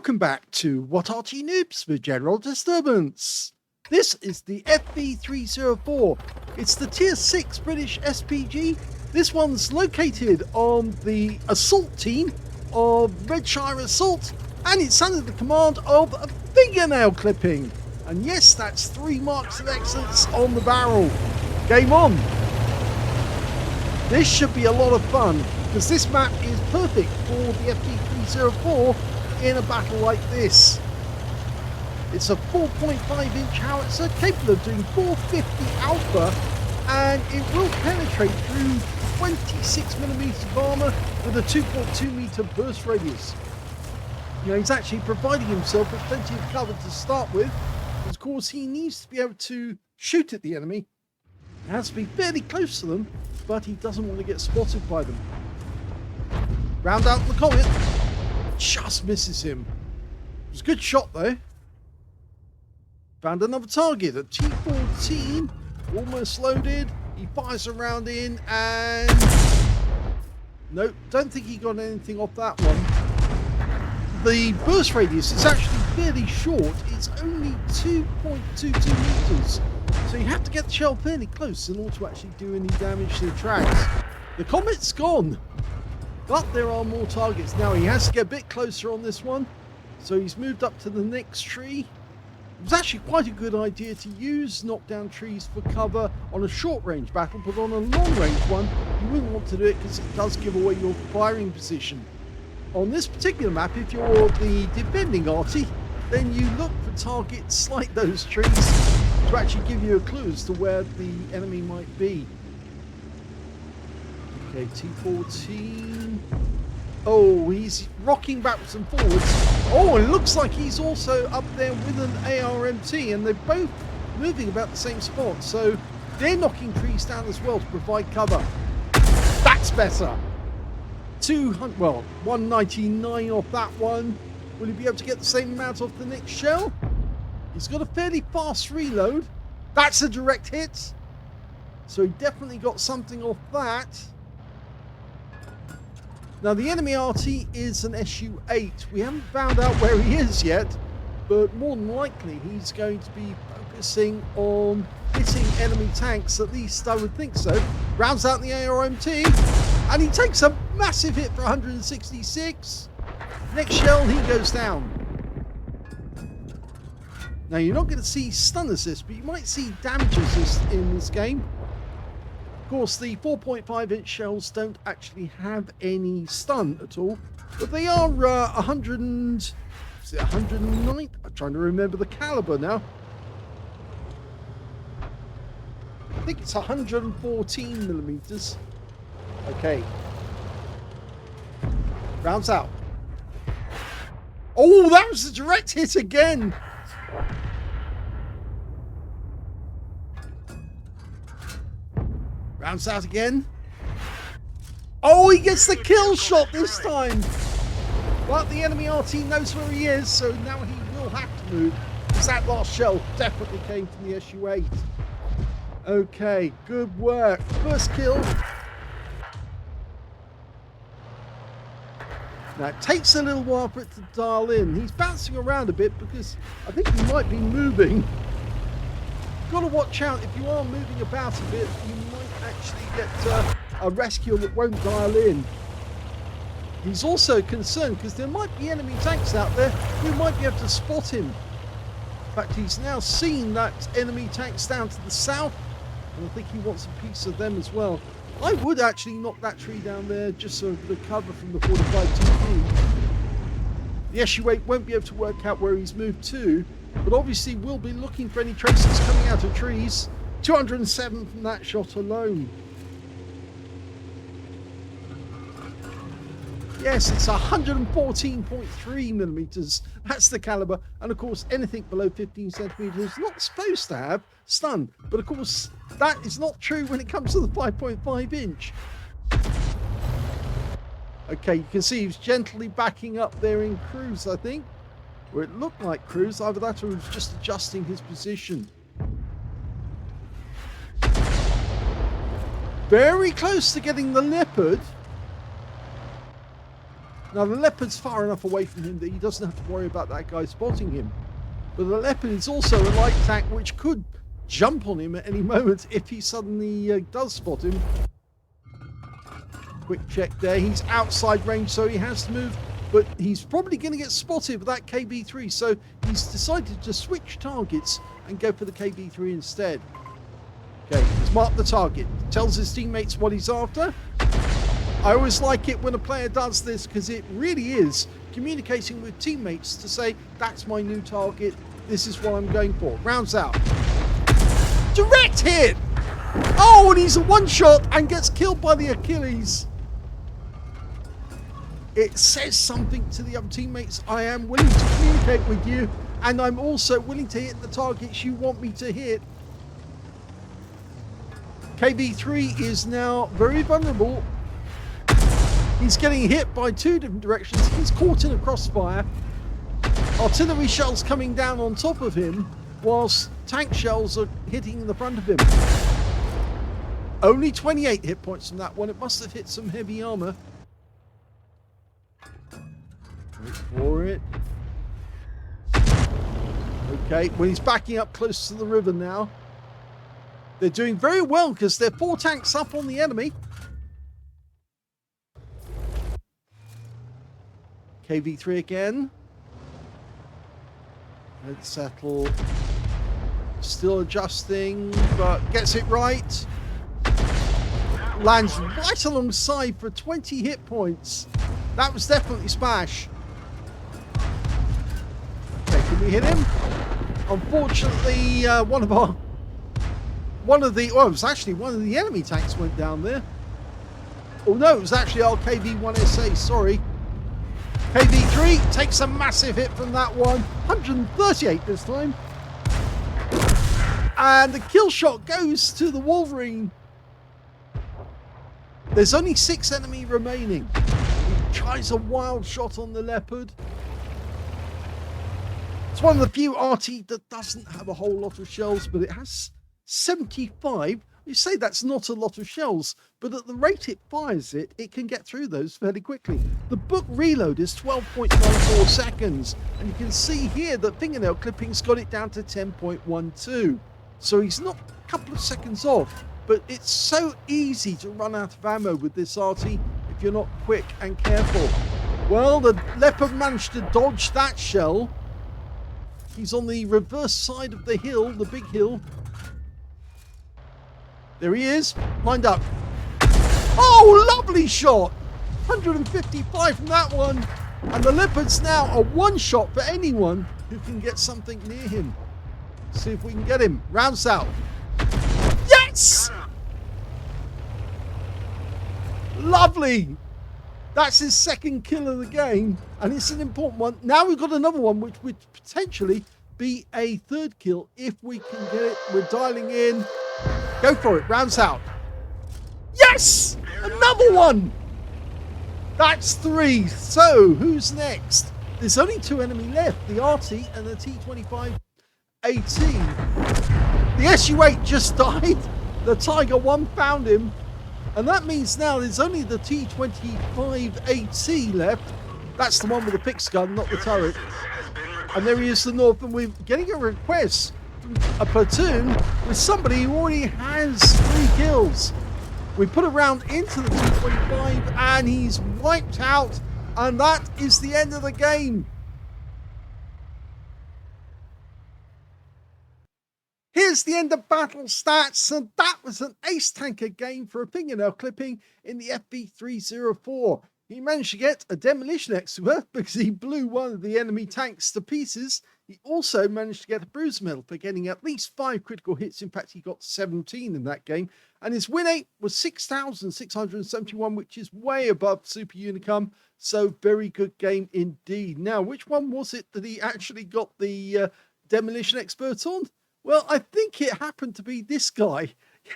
Welcome back to What Arty Noobs for General Disturbance. This is the FV304. It's the Tier 6 British SPG. This one's located on the assault team of Redshire Assault, and it's under the command of a fingernail clipping. And yes, that's 3 marks of excellence on the barrel. Game on. This should be a lot of fun, because this map is perfect for the FV304 in a battle like this. It's a 4.5-inch howitzer capable of doing 450 alpha, and it will penetrate through 26mm of armour with a 2.2 meter burst radius. Now he's actually providing himself with plenty of cover to start with, because of course he needs to be able to shoot at the enemy. He has to be fairly close to them, but he doesn't want to get spotted by them. Round out the Comet. Just misses him. It was a good shot though. Found another target at T14, almost loaded. He fires a round in and nope, don't think he got anything off that one. The burst radius is actually fairly short. It's only 2.22 meters. So you have to get the shell fairly close in order to actually do any damage to the tracks. The Comet's gone. But there are more targets. Now he has to get a bit closer on this one. So he's moved up to the next tree. It was actually quite a good idea to use knockdown trees for cover on a short range battle, but on a long range one, you wouldn't want to do it because it does give away your firing position. On this particular map, if you're the defending Arty, then you look for targets like those trees to actually give you a clue as to where the enemy might be. Okay, T14. Oh, he's rocking backwards and forwards. Oh, it looks like he's also up there with an ARMT, and they're both moving about the same spot. So they're knocking trees down as well to provide cover. That's better. 199 off that one. Will he be able to get the same amount off the next shell? He's got a fairly fast reload. That's a direct hit. So he definitely got something off that. Now the enemy Arty is an SU-8. We haven't found out where he is yet, but more than likely he's going to be focusing on hitting enemy tanks, at least I would think so. Rounds out the ARMT, and he takes a massive hit for 166. Next shell, he goes down. Now you're not going to see stun assist, but you might see damage assist in this game. Of course, the 4.5-inch shells don't actually have any stun at all, but they are 109th? I'm trying to remember the caliber now. I think it's 114mm. Okay. Rounds out. Oh, that was a direct hit again. Rounds out again. Oh, he gets the kill shot this time. But the enemy RT knows where he is, so now he will have to move, because that last shell definitely came from the SU-8. Okay, good work. First kill. Now it takes a little while for it to dial in. He's bouncing around a bit because I think he might be moving. Got to watch out. If you are moving about a bit, you might actually get a rescue that won't dial in. He's also concerned because there might be enemy tanks out there who might be able to spot him. In fact, he's now seen that enemy tanks down to the south, and I think he wants a piece of them as well. I would actually knock that tree down there just so the cover from the 45 TP. The SU-8 won't be able to work out where he's moved to, but obviously we'll be looking for any traces coming out of trees. 207 from that shot alone. Yes, it's 114.3mm. That's the caliber. And of course, anything below 15 centimeters is not supposed to have stun. But of course, that is not true when it comes to the 5.5-inch. Okay, you can see he's gently backing up there in cruise, I think. Or it looked like cruise. Either that or he was just adjusting his position. Very close to getting the leopard. Now, the Leopard's far enough away from him that he doesn't have to worry about that guy spotting him. But the Leopard is also a light tank which could jump on him at any moment if he suddenly does spot him. Quick check there. He's outside range, so he has to move. But he's probably going to get spotted with that KB3. So he's decided to switch targets and go for the KB3 instead. Okay, he's marked the target. Tells his teammates what he's after. I always like it when a player does this because it really is communicating with teammates to say, that's my new target, this is what I'm going for. Rounds out. Direct hit! Oh, and he's a one-shot and gets killed by the Achilles. It says something to the other teammates. I am willing to communicate with you, and I'm also willing to hit the targets you want me to hit. KB3 is now very vulnerable. He's getting hit by two different directions. He's caught in a crossfire. Artillery shells coming down on top of him, whilst tank shells are hitting the front of him. Only 28 hit points from that one. It must have hit some heavy armor. Wait for it. Okay, well, he's backing up close to the river now. They're doing very well because they're 4 tanks up on the enemy. KV3 again. Let's settle. Still adjusting, but gets it right. Lands right alongside for 20 hit points. That was definitely smash. Okay, can we hit him? Unfortunately, one of the enemy tanks went down there. Oh no, it was actually our KV1SA, sorry. KV3 takes a massive hit from that one. 138 this time. And the kill shot goes to the Wolverine. There's only 6 enemy remaining. He tries a wild shot on the Leopard. It's one of the few Arty that doesn't have a whole lot of shells, but it has 75. You say that's not a lot of shells, but at the rate it fires it, it can get through those fairly quickly. The book reload is 12.94 seconds, and you can see here that fingernail clipping's got it down to 10.12. So he's not a couple of seconds off, but it's so easy to run out of ammo with this Arty if you're not quick and careful. Well, the Leopard managed to dodge that shell. He's on the reverse side of the hill, the big hill. There he is, lined up. Oh, lovely shot! 155 from that one. And the Leopard's now a one-shot for anyone who can get something near him. See if we can get him. Rounds out. Yes! Lovely! That's his second kill of the game, and it's an important one. Now we've got another one which would potentially be a third kill if we can get it. We're dialing in. Go for it. Rounds out. Yes! Another one! That's 3. So, who's next? There's only 2 enemy left. The Arty and the T25 AT. The SU-8 just died. The Tiger 1 found him. And that means now there's only the T25 AT left. That's the one with the fixed gun, not the turret. And there he is to the north, and we're getting a request from a platoon with somebody who already has 3 kills. We put a round into the T25 and he's wiped out, and that is the end of the game. Here's the end of battle stats, and that was an ace tanker game for a fingernail clipping in the FV304. He managed to get a demolition expert because he blew one of the enemy tanks to pieces. He also managed to get a bruise medal for getting at least 5 critical hits. In fact, he got 17 in that game. And his win rate was 6,671, which is way above Super Unicum. So very good game indeed. Now, which one was it that he actually got the demolition expert on? Well, I think it happened to be this guy.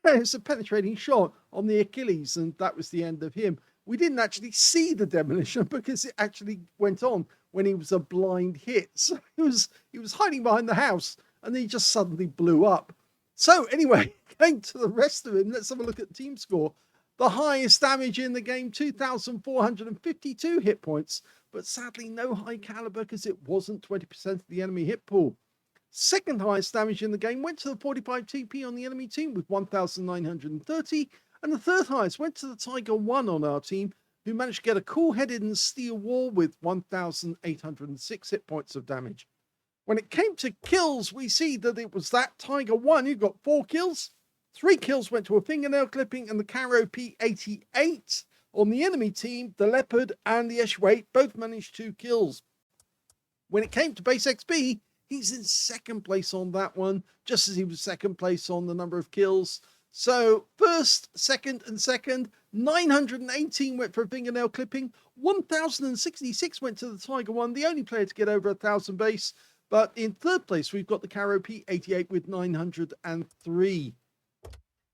Yeah, it's a penetrating shot on the Achilles, and that was the end of him. We didn't actually see the demolition because it actually went on when he was a blind hit. So he was hiding behind the house, and he just suddenly blew up. So anyway, going to the rest of him, let's have a look at the team score. The highest damage in the game, 2,452 hit points, but sadly no high caliber because it wasn't 20% of the enemy hit pool. Second highest damage in the game went to the 45 TP on the enemy team with 1,930, and the third highest went to the Tiger 1 on our team, who managed to get a cool-headed and steel wall with 1,806 hit points of damage. When it came to kills, we see that it was that Tiger 1 who got 4 kills. 3 kills went to a fingernail clipping and the Caro P88. On the enemy team, the Leopard and the SU8 both managed 2 kills. When it came to base XP, he's in second place on that one, just as he was second place on the number of kills. So first, second, 918 went for a fingernail clipping, 1,066 went to the Tiger 1, the only player to get over 1,000 base. But in third place, we've got the Caro P88 with 903.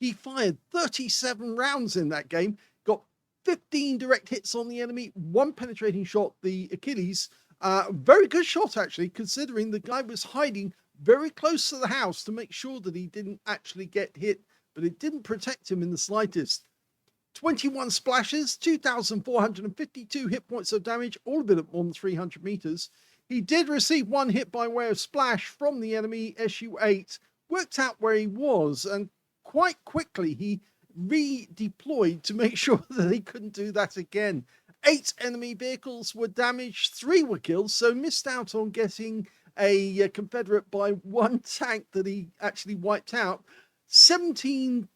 He fired 37 rounds in that game, got 15 direct hits on the enemy, 1 penetrating shot, the Achilles. Very good shot, actually, considering the guy was hiding very close to the house to make sure that he didn't actually get hit, but it didn't protect him in the slightest. 21 splashes, 2,452 hit points of damage, all of it at more than 300 meters. He did receive 1 hit by way of splash from the enemy SU8, worked out where he was, and quite quickly he redeployed to make sure that he couldn't do that again. 8 enemy vehicles were damaged, 3 were killed, so missed out on getting a Confederate by 1 tank that he actually wiped out. 17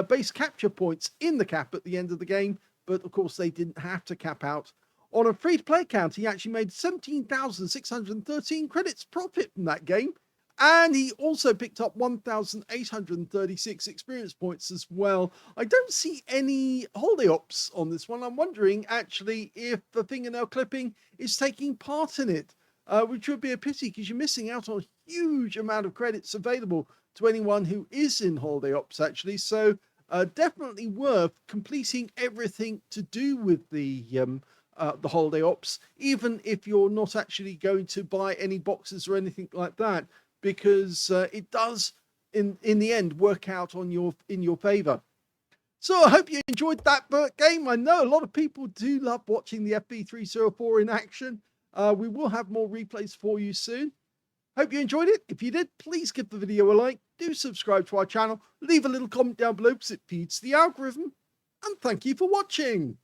base capture points in the cap at the end of the game, but of course they didn't have to cap out. On a free-to-play count, he actually made 17,613 credits profit from that game, and he also picked up 1,836 experience points as well. I don't see any holiday ops on this one. I'm wondering, actually, if the fingernail clipping is taking part in it, which would be a pity because you're missing out on a huge amount of credits available to anyone who is in holiday ops, actually. So definitely worth completing everything to do with the holiday ops, even if you're not actually going to buy any boxes or anything like that, because it does in the end work out in your favor. So I hope you enjoyed that game. I know a lot of people do love watching the FV304 in action. We will have more replays for you soon. Hope you enjoyed it. If you did, please give the video a like, do subscribe to our channel, leave a little comment down below because it feeds the algorithm, and thank you for watching.